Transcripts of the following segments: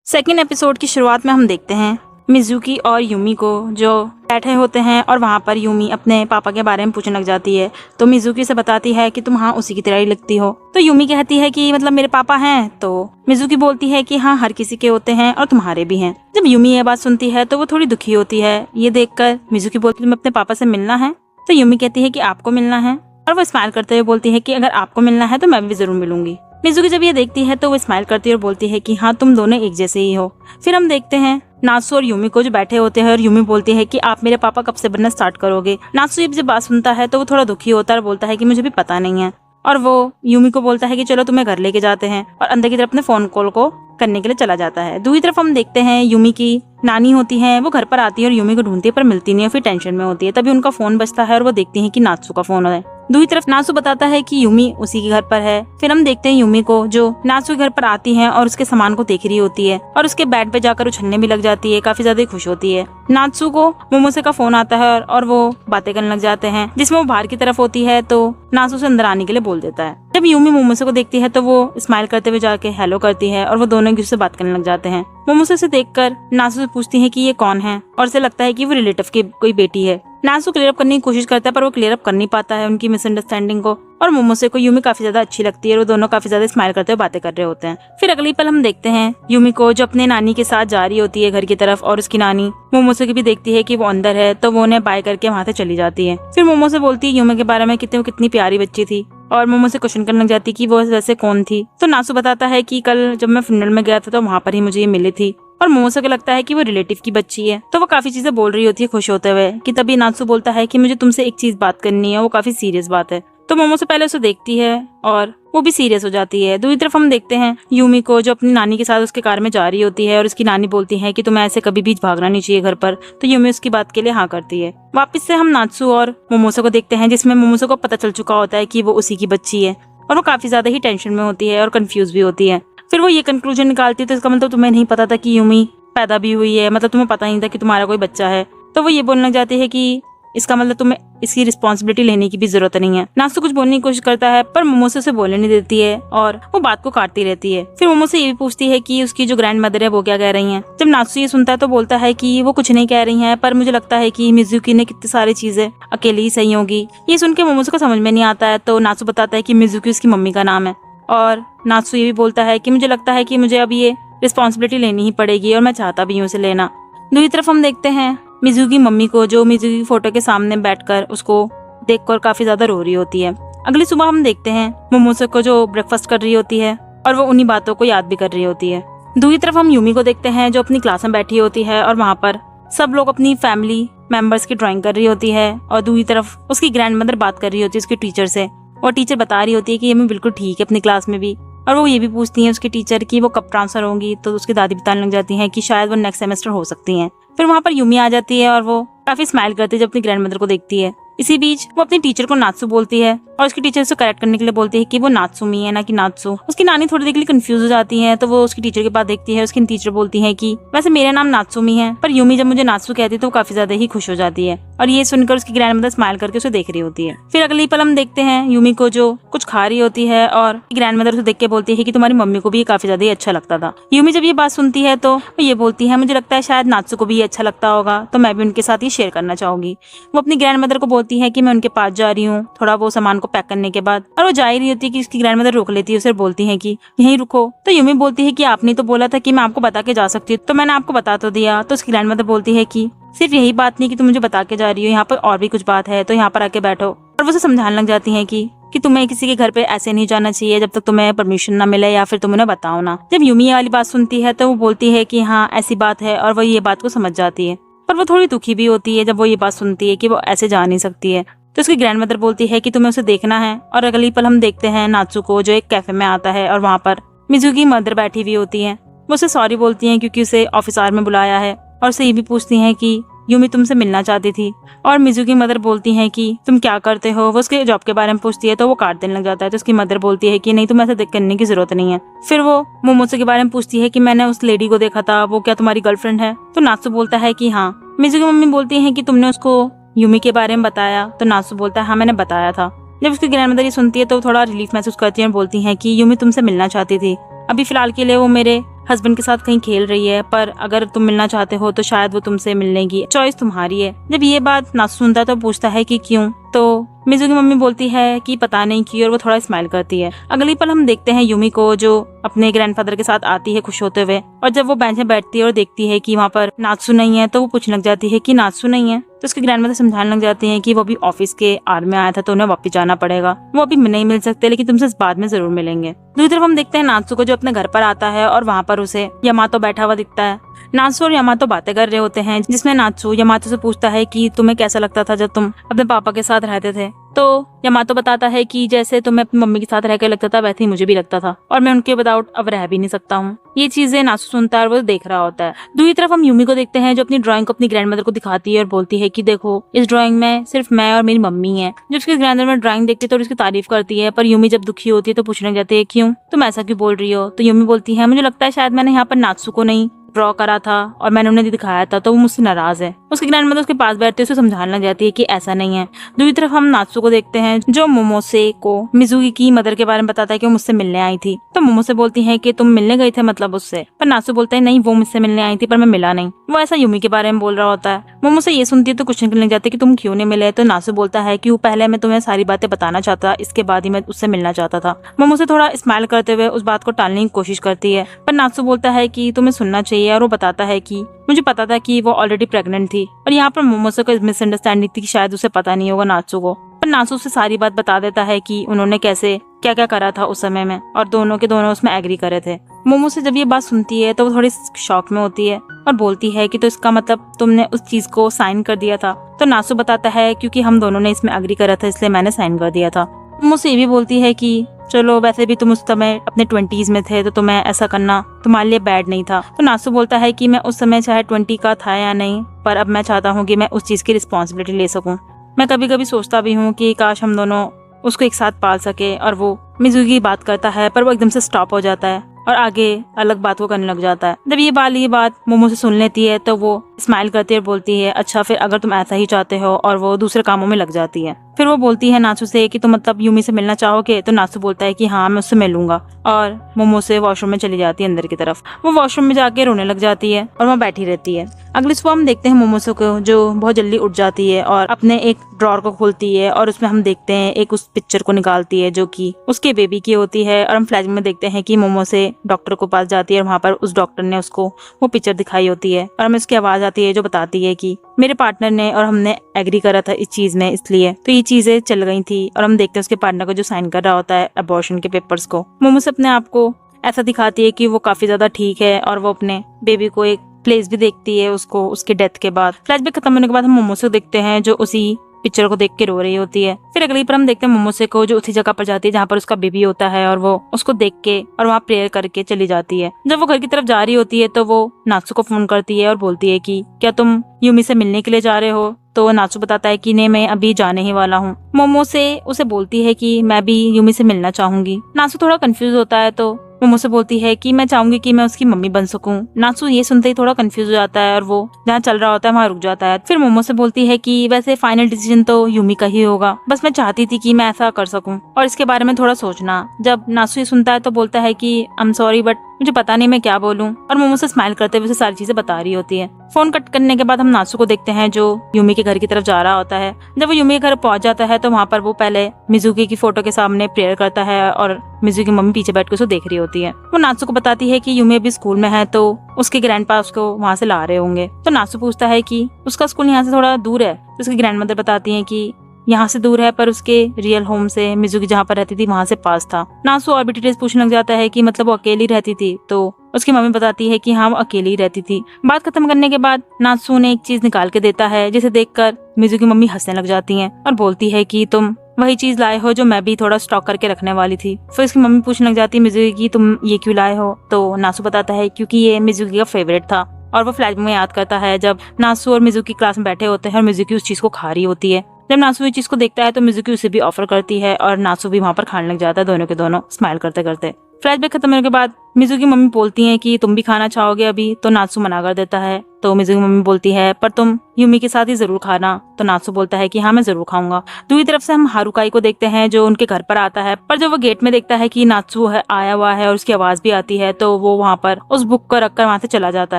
Second episode की शुरुआत में हम देखते हैं मिजुकी और यूमी को जो बैठे होते हैं और वहाँ पर यूमी अपने पापा के बारे में पूछने लग जाती है। तो मिजुकी से बताती है कि तुम हाँ उसी की तरह ही लगती हो। तो यूमी कहती है कि मतलब मेरे पापा हैं। तो मिजुकी बोलती है कि हाँ हर किसी के होते हैं और तुम्हारे भी हैं। जब यूमी ये बात सुनती है तो वो थोड़ी दुखी होती है। ये देखकर मिजुकी बोलती है तुम्हें अपने पापा से मिलना है। तो यूमी कहती है कि आपको मिलना है और वो स्माइल करते हुए बोलती है कि अगर आपको मिलना है तो मैं भी जरूर मिलूंगी। मिजुकी जब ये देखती है तो वो स्माइल करती है और बोलती है कि हाँ तुम दोनों एक जैसे ही हो। फिर हम देखते हैं नात्सु और यूमी को जो बैठे होते हैं और यूमी बोलती है कि आप मेरे पापा कब से बनना स्टार्ट करोगे। नात्सु जब बात सुनता है तो वो थोड़ा दुखी होता है और बोलता है कि मुझे भी पता नहीं है। और वो यूमी को बोलता है कि चलो तुम्हें घर लेके जाते हैं और अंदर की तरफ अपने फोन कॉल को करने के लिए चला जाता है। दूसरी तरफ हम देखते हैं यूमी की नानी होती है, वो घर पर आती है और यूमी को ढूंढती है पर मिलती नहीं है। फिर टेंशन में होती है। तभी उनका फोन बजता है और वो देखती है कि नात्सु का फोन है। दूसरी तरफ नात्सु बताता है कि यूमी उसी के घर पर है। फिर हम देखते हैं यूमी को जो नात्सु के घर पर आती है और उसके सामान को देख रही होती है और उसके बेड पे जाकर उछलने भी लग जाती है। काफी ज्यादा खुश होती है। नात्सु को मोमोसे का फोन आता है और वो बातें करने लग जाते हैं जिसमें वो बाहर की तरफ होती है। तो नात्सु से अंदर आने के लिए बोल देता है। जब यूमी मोमोसे को देखती है तो वो स्माइल करते हुए जाके हेलो करती है और वो दोनों एक दूसरे से बात करने लग जाते हैं। मोमोसे से देखकर नात्सु से पूछती है कि ये कौन है और उसे लगता है कि वो रिलेटिव की कोई बेटी है। नात्सु क्लियर अप करने की कोशिश करता है पर वो क्लियर अप कर नहीं पाता है उनकी मिसअंडरस्टैंडिंग को। और मोमोसे को यूमी काफी ज्यादा अच्छी लगती है और वो दोनों काफी ज्यादा स्माइल करते हुए बातें कर रहे होते हैं। फिर अगली पल हम देखते हैं यूमी को जो अपने नानी के साथ जा रही होती है घर की तरफ और उसकी नानी मोमोसे की भी देखती है कि वो अंदर है तो वो उन्हें बाय करके वहाँ से चली जाती है। फिर मोमोसे बोलती है यूमी के बारे में कितनी प्यारी बच्ची थी और मोमोसे क्वेश्चन करने लग जाती कि वो वैसे कौन थी। तो नात्सु बताता है कि कल जब मैं फ्यूनरल में गया था तो वहाँ पर ही मुझे ये मिली थी और मोमोसे को लगता है कि वो रिलेटिव की बच्ची है। तो वो काफी चीजें बोल रही होती है खुश होते हुए कि तभी नात्सु बोलता है कि मुझे तुमसे एक चीज बात करनी है, वो काफी सीरियस बात है। तो मोमोसे पहले उसे देखती है और वो भी सीरियस हो जाती है। दूसरी तरफ हम देखते हैं यूमी को जो अपनी नानी के साथ उसके कार में जा रही होती है और उसकी नानी बोलती है कि तुम्हें ऐसे कभी भी भागना नहीं चाहिए घर पर। तो यूमी उसकी बात के लिए हाँ करती है। वापस से हम नात्सु और मोमोसे को देखते हैं जिसमें मोमोसे को पता चल चुका होता है कि वो उसी की बच्ची है और वो काफी ज्यादा ही टेंशन में होती है और कंफ्यूज भी होती है। फिर वो ये कंक्लूजन निकालती है तो इसका मतलब तुम्हें नहीं पता था कि यूमी पैदा भी हुई है, मतलब तुम्हें पता नहीं था कि तुम्हारा कोई बच्चा है। तो वो ये बोलने लग जाती है कि इसका मतलब तुम्हें इसकी रिस्पॉन्सिबिलिटी लेने की भी जरूरत नहीं है। नात्सु कुछ बोलने की कोशिश करता है पर मोमोसे उसे बोलने नहीं देती है और वो बात को काटती रहती है। फिर मोमोसे ये भी पूछती है कि उसकी जो ग्रैंड मदर है वो क्या कह रही हैं। जब नात्सु ये सुनता है तो बोलता है कि वो कुछ नहीं कह रही हैं पर मुझे लगता है कि मिजुकी ने कितनी सारी चीजें अकेली ही सही होगी। ये सुन के मोमोसे को समझ में नहीं आता है। तो नात्सु बताता है कि मिजुकी उसकी मम्मी का नाम है और नात्सु ये भी बोलता है कि मुझे लगता है कि मुझे अब ये रिस्पॉन्सिबिलिटी लेनी ही पड़ेगी और मैं चाहता भी हूँ उसे लेना। दूसरी तरफ हम देखते हैं मिजुकी की मम्मी को जो मिजुकी की फोटो के सामने बैठकर उसको देखकर काफी ज्यादा रो रही होती है। अगली सुबह हम देखते हैं मोमोसे को जो ब्रेकफास्ट कर रही होती है और वो उन्हीं बातों को याद भी कर रही होती है। दूसरी तरफ हम यूमी को देखते हैं जो अपनी क्लास में बैठी होती है और वहाँ पर सब लोग अपनी फैमिली मेंबर्स की ड्राइंग कर रही होती है और दूसरी तरफ उसकी ग्रैंड मदर बात कर रही होती है उसके टीचर से और टीचर बता रही होती है कि ये मैं बिल्कुल ठीक है अपनी क्लास में भी। और वो ये भी पूछती है उसके टीचर की वो कब ट्रांसफर होंगी। तो उसकी दादी बताने लग जाती है कि शायद वो नेक्स्ट सेमेस्टर हो सकती हैं। फिर वहाँ पर यूमी आ जाती है और वो काफी स्माइल करती है जब अपनी ग्रैंड मदर को देखती है। इसी बीच वो अपनी टीचर को नात्सु बोलती है और उसकी टीचर से करेक्ट करने के लिए बोलती है कि वो नात्सुमी है ना कि नात्सु। उसकी नानी थोड़ी देर के लिए कंफ्यूज हो जाती है तो वो उसकी टीचर के पास देखती है। उसकी टीचर बोलती है कि वैसे मेरा नाम नात्सुमी है पर यूमी जब मुझे नात्सु कहती है तो वो काफी ज्यादा ही खुश हो जाती है और ये सुनकर उसकी ग्रैंड मदर स्माइल करके उसे देख रही होती है। फिर अगली पल हम देखते हैं यूमी को जो कुछ खा रही होती है और ग्रैंड मदर उसे देख के बोलती है कि तुम्हारी मम्मी को भी काफी ज्यादा अच्छा लगता था। यूमी जब ये बात सुनती है तो वो ये बोलती है मुझे लगता है शायद नात्सु को भी ये अच्छा लगता होगा तो मैं भी उनके साथ ही शेयर करना चाहूंगी। वो अपनी ग्रैंड मदर को बोलती है कि मैं उनके पास जा रही हूँ थोड़ा वो सामान को पैक करने के बाद। और वो जा ही रही होती है कि उसकी ग्रैंड मदर रोक लेती है उसे बोलती है कि यहीं रुको। तो यूमी बोलती है कि आपने तो बोला था कि मैं आपको बता के जा सकती हूँ तो मैंने आपको बता तो दिया। तो उसकी ग्रैंड मदर बोलती है कि सिर्फ यही बात नहीं कि तुम मुझे बता के जा रही हो, यहाँ पर और भी कुछ बात है तो यहाँ पर आके बैठो। और वो उसे समझाने लग जाती है कि तुम्हें किसी के घर पे ऐसे नहीं जाना चाहिए जब तक तुम्हें परमिशन ना मिले या फिर तुम उन्हें बताओ ना। जब यूमी ये वाली बात सुनती है तो वो बोलती है कि हाँ ऐसी बात है और वो ये बात को समझ जाती है। पर वो थोड़ी दुखी भी होती है जब वो ये बात सुनती है कि वो ऐसे जा नहीं सकती है। तो उसकी ग्रैंड मदर बोलती है कि तुम्हें उसे देखना है। और अगली पल हम देखते हैं नात्सु को जो एक कैफे में आता है और वहाँ पर मिजुकी की मदर बैठी हुई होती है। वो उसे सॉरी बोलती है क्योंकि उसे ऑफिस आवर में बुलाया है और उसे ये भी पूछती है कि यूमी तुमसे मिलना चाहती थी। और मिजुकी की मदर बोलती है कि तुम क्या करते हो। वो उसके जॉब के बारे में पूछती है तो वो काट देने लग जाता है। तो उसकी मदर बोलती है कि नहीं तुम्हें ऐसा करने की जरूरत नहीं है। फिर वो मोमोसे के बारे में पूछती है कि मैंने उस लेडी को देखा था, वो क्या तुम्हारी गर्लफ्रेंड है। तो नात्सु बोलता है कि हाँ। मिजुकी की मम्मी बोलती है कि तुमने उसको यूमी के बारे में बताया। तो नात्सु बोलता है हाँ मैंने बताया था। जब उसकी ग्रैंड मदर ये सुनती है तो थोड़ा रिलीफ महसूस करती है और बोलती है कि यूमी तुमसे मिलना चाहती थी, अभी फिलहाल के लिए वो मेरे हस्बैंड के साथ कहीं खेल रही है, पर अगर तुम मिलना चाहते हो तो शायद वो तुमसे मिलने की चॉइस तुम्हारी है। जब ये बात नात्सु सुनता है तो पूछता है कि क्यों, तो मिजू की मम्मी बोलती है कि पता नहीं क्यों, और वो थोड़ा स्माइल करती है। अगली पल हम देखते हैं यूमी को जो अपने ग्रैंडफादर के साथ आती है खुश होते हुए, और जब वो बेंच में बैठती है और देखती है कि वहाँ पर नात्सु नहीं है तो वो पूछने लग जाती है कि नात्सु नहीं है। तो उसकी ग्रैंडमदर समझाने लग जाती हैं कि वो अभी ऑफिस के आर में आया था तो उन्हें वापस जाना पड़ेगा, वो अभी नहीं मिल सकते, लेकिन तुमसे इस बाद में जरूर मिलेंगे। दूसरी तरफ हम देखते हैं नात्सु को जो अपने घर पर आता है और वहाँ पर उसे यामातो बैठा हुआ दिखता है। नात्सु और यामातो बातें कर रहे होते हैं, जिसमें नात्सु यामातो से पूछता है कि तुम्हें कैसा लगता था जब तुम अपने पापा के साथ रहते थे। तो यामातो बताता है कि जैसे तुम्हें अपनी मम्मी के साथ रहकर लगता था वैसे ही मुझे भी लगता था, और मैं उनके विदाउट अब रह भी नहीं सकता हूँ। ये चीजें नात्सु सुनता है और वो देख रहा होता है। दूसरी तरफ हम यूमी को देखते हैं जो अपनी ड्राइंग को अपनी ग्रैंडमदर को दिखाती है और बोलती है कि देखो इस ड्राइंग में सिर्फ मैं और मेरी मम्मी है। जब उसकी ग्रैंडमदर में ड्राइंग देखती है तो उसकी तारीफ करती है, पर यूमी जब दुखी होती है तो पूछने जाती है क्यों, तुम ऐसा क्यों बोल रही हो। तो यूमी बोलती है मुझे लगता है शायद मैंने यहाँ पर नात्सु को नहीं ड्रॉ करा था और मैंने उन्हें दिखाया था तो वो मुझसे नाराज है। उसकी ग्रैंडमदर उसके पास बैठते उसे समझाने लग जाती है कि ऐसा नहीं है। दूसरी तरफ हम नात्सु को देखते हैं जो मोमोसे को मिजुकी की मदर के बारे में बताता है कि वो मुझसे मिलने आई थी। तो मोमोसे बोलती है कि तुम मिलने गए थे मतलब उससे, पर नात्सु बोलता है नहीं वो मुझसे मिलने आई थी पर मैं मिला नहीं। वो ऐसा यूमी के बारे में बोल रहा होता है। मोमोसे ये सुनती है तो कुछ निकलने लग जाती है कि तुम क्यों नहीं मिले। तो नात्सु बोलता है कि पहले मैं तुम्हें सारी बातें बताना चाहता, इसके बाद ही मैं उससे मिलना चाहता था। मोमोसे थोड़ा स्माइल करते हुए उस बात को टालने की कोशिश करती है, पर नात्सु बोलता है कि तुम्हें सुनना चाहिए, और वो बताता है कि मुझे पता था कि वो ऑलरेडी प्रेग्नेंट थी। और यहाँ पर मोमोसे को मिसअंडरस्टैंडिंग थी कि शायद उसे पता नहीं होगा नात्सु को, पर नात्सु उसे सारी बात बता देता है कि उन्होंने कैसे क्या क्या करा था उस समय में, और दोनों के दोनों उसमें एग्री करे थे। मोमोसे जब ये बात सुनती है तो वो थोड़ी शॉक में होती है और बोलती है कि तो इसका मतलब तुमने उस चीज को साइन कर दिया था। तो नात्सु बताता है क्योंकि हम दोनों ने इसमें एग्री करा था इसलिए मैंने साइन कर दिया था। मोमोसे ये भी बोलती है कि चलो वैसे भी तुम उस समय अपने 20s में थे तो तुम्हें ऐसा करना तुम्हारे लिए बैड नहीं था। तो नात्सु बोलता है कि मैं उस समय चाहे 20 का था या नहीं, पर अब मैं चाहता हूँ कि मैं उस चीज की रिस्पॉन्सिबिलिटी ले सकूं। मैं कभी कभी सोचता भी हूँ कि काश हम दोनों उसको एक साथ पाल सके। और वो मिजुकी की बात करता है पर वो एकदम से स्टॉप हो जाता है और आगे अलग बात को करने लग जाता है। जब ये बात मोमो से सुन लेती है तो वो स्माइल करती है और बोलती है अच्छा फिर अगर तुम ऐसा ही चाहते हो, और वो दूसरे कामों में लग जाती है। फिर वो बोलती है नात्सु से कि तुम मतलब यूमी से मिलना चाहोगे। तो नात्सु बोलता है कि हाँ मैं उससे मिलूंगा, और मोमो से वॉशरूम में चली जाती है अंदर की तरफ। वो वॉशरूम में जाके रोने लग जाती है और वहाँ बैठी रहती है। अगली सुबह हम देखते हैं मोमोसे को जो बहुत जल्दी उठ जाती है और अपने एक ड्रॉर को खोलती है, और उसमें हम देखते हैं एक उस पिक्चर को निकालती है जो कि उसके बेबी की होती है। और हम फ्लैशबैक में देखते हैं कि मोमोसे डॉक्टर को पास जाती है और वहाँ पर उस डॉक्टर ने उसको वो पिक्चर दिखाई होती है, और हमें उसकी आवाज आती है जो बताती है कि मेरे पार्टनर ने और हमने एग्री करा था इस चीज में, इसलिए तो ये चीजें चल गई थी। और हम देखते हैं उसके पार्टनर को जो साइन कर रहा होता है अबॉर्शन के पेपर्स को। मोमोसे अपने आप को ऐसा दिखाती है कि वो काफी ज्यादा ठीक है, और वो अपने बेबी को एक प्लेस भी देखती है उसको उसके डेथ के बाद। फ्लैशबैक खत्म होने के बाद हम मोमोसे को देखते हैं जो उसी पिक्चर को देख के रो रही होती है। फिर अगली पर हम देखते हैं मोमोसे को जो उसी जगह पर जाती है जहाँ पर उसका बेबी होता है, और वो उसको देख के और वहाँ प्रेयर करके चली जाती है। जब वो घर की तरफ जा रही होती है तो वो नात्सु को फोन करती है और बोलती है कि क्या तुम यूमी से मिलने के लिए जा रहे हो। तो नात्सु बताता है कि नहीं मैं अभी जाने ही वाला हूँ। मोमोसे उसे बोलती है कि मैं भी यूमी से मिलना चाहूंगी। नात्सु थोड़ा कंफ्यूज होता है तो मोमोसे बोलती है कि मैं चाहूंगी कि मैं उसकी मम्मी बन सकूं। नात्सु ये सुनते ही थोड़ा कंफ्यूज हो जाता है और वो जहाँ चल रहा होता है वहाँ रुक जाता है। फिर मोमोसे बोलती है कि वैसे फाइनल डिसीजन तो यूमी का ही होगा, बस मैं चाहती थी कि मैं ऐसा कर सकूं और इसके बारे में थोड़ा सोचना। जब नात्सु ये सुनता है तो बोलता है कि आई एम सॉरी बट मुझे पता नहीं मैं क्या बोलूं, और मोमोसे स्माइल करते हुए उसे सारी चीजें बता रही होती है। फोन कट करने के बाद हम नात्सु को देखते हैं जो यूमी के घर की तरफ जा रहा होता है। जब वो यूमी के घर पहुंच जाता है तो वहाँ पर वो पहले मिजुकी की फोटो के सामने प्रेयर करता है, और मिजुकी की मम्मी पीछे बैठ कर उसे देख रही होती है। वो नात्सु को बताती है कि यूमी अभी स्कूल में है तो उसके ग्रैंडपा उसको वहाँ से ला रहे होंगे। तो नात्सु पूछता है कि उसका स्कूल यहाँ से थोड़ा दूर है। तो उसकी ग्रैंडमदर बताती है कि यहाँ से दूर है पर उसके रियल होम से मिजुकी जहाँ पर रहती थी वहाँ से पास था। नात्सु और भी डिटेल्स पूछने लग जाता है कि मतलब वो अकेली रहती थी। तो उसकी मम्मी बताती है कि हाँ वो अकेली ही रहती थी। बात खत्म करने के बाद नात्सु ने एक चीज निकाल के देता है जिसे देखकर मिजुकी की मम्मी हंसने लग जाती हैं और बोलती है कि तुम वही चीज लाए हो जो मैं भी थोड़ा स्टॉक करके रखने वाली थी। फिर उसकी मम्मी पूछने लग जाती है मिजुकी की तुम ये क्यों लाए हो। तो नात्सु बताता है क्योंकि ये मिजुकी का फेवरेट था, और वो फ्लैशबैक में याद करता है जब नात्सु और मिजुकी क्लास में बैठे होते हैं और मिजुकी उस चीज को खा रही होती है। जब नात्सु इस चीज को देखता है तो मिजुकी उसे भी ऑफर करती है और नात्सु भी वहाँ पर खाने लग जाता है, दोनों के दोनों स्माइल करते करते। फ्लैशबैक खत्म होने के बाद मिज़ू की मम्मी बोलती हैं कि तुम भी खाना चाहोगे अभी, तो नात्सु मना कर देता है। तो मिज़ू की मम्मी बोलती है पर तुम यूमी के साथ ही जरूर खाना। तो नात्सु बोलता है कि हाँ मैं जरूर खाऊंगा। दूसरी तरफ से हम हारुकाई को देखते हैं जो उनके घर पर आता है, पर जब वो गेट में देखता है कि नात्सु आया हुआ है और उसकी आवाज भी आती है तो वो वहाँ पर उस बुक को रखकर वहाँ से चला जाता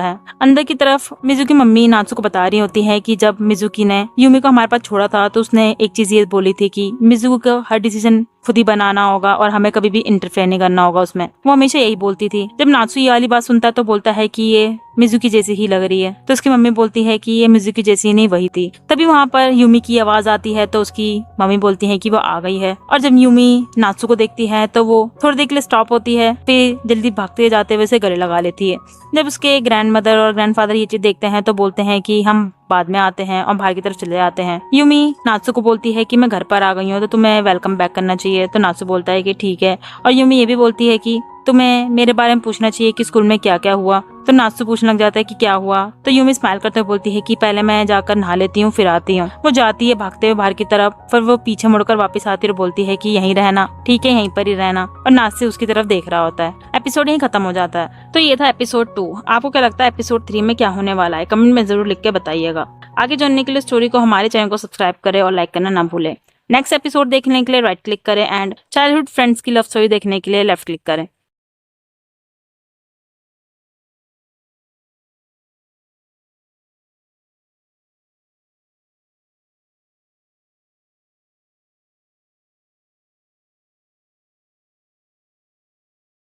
है। अंदर की तरफ मिज़ू की मम्मी नात्सु को बता रही होती है कि जब मिज़ुकी ने यूमी को हमारे पास छोड़ा था तो उसने एक चीज ये बोली थी कि मिज़ू को हर डिसीजन खुद ही बनाना होगा और हमें कभी भी इंटरफेयर नहीं करना होगा उसमें। वो हमेशा यही बोलती थी। जब नात्सु ये वाली बात सुनता है तो बोलता है कि ये मिज़ुकी जैसी ही लग रही है। तो उसकी मम्मी बोलती है कि ये मिज़ुकी जैसी नहीं वही थी। तभी वहाँ पर यूमी की आवाज आती है तो उसकी मम्मी बोलती है कि वो आ गई है। और जब यूमी नात्सु को देखती है तो वो थोड़ी देर के लिए स्टॉप होती है, फिर जल्दी भागते जाते हुए उसे गले लगा लेती है। जब उसके ग्रैंड मदर और ग्रैंडफादर ये चीज देखते हैं तो बोलते हैं कि हम बाद में आते हैं और बाहर की तरफ चले जाते हैं। यूमी नात्सु को बोलती है कि मैं घर पर आ गई हूँ तो तुम्हें वेलकम बैक करना चाहिए। तो नात्सु बोलता है कि ठीक है। और यूमी ये भी बोलती है कि तुम्हें मेरे बारे में पूछना चाहिए कि स्कूल में क्या क्या हुआ। तो नात्सु पूछने लग जाता है कि क्या हुआ। तो यूमी स्माइल करते हुए बोलती है कि पहले मैं जाकर नहा लेती हूँ फिर आती हूँ। वो जाती है भागते हुए बाहर की तरफ, फिर वो पीछे मुड़कर वापस आती है और बोलती है कि यहीं रहना, ठीक है यहीं पर ही रहना। और नात्सु उसकी तरफ देख रहा होता है। एपिसोड यहीं खत्म हो जाता है। तो ये था एपिसोड 2। आपको क्या लगता है एपिसोड 3 में क्या होने वाला है? कमेंट में जरूर लिख के बताइएगा। आगे जानने के लिए स्टोरी को हमारे चैनल को सब्सक्राइब करें और लाइक करना ना भूलें। नेक्स्ट एपिसोड देखने के लिए राइट क्लिक करें एंड चाइल्डहुड फ्रेंड्स की लव स्टोरी देखने के लिए लेफ्ट क्लिक करें।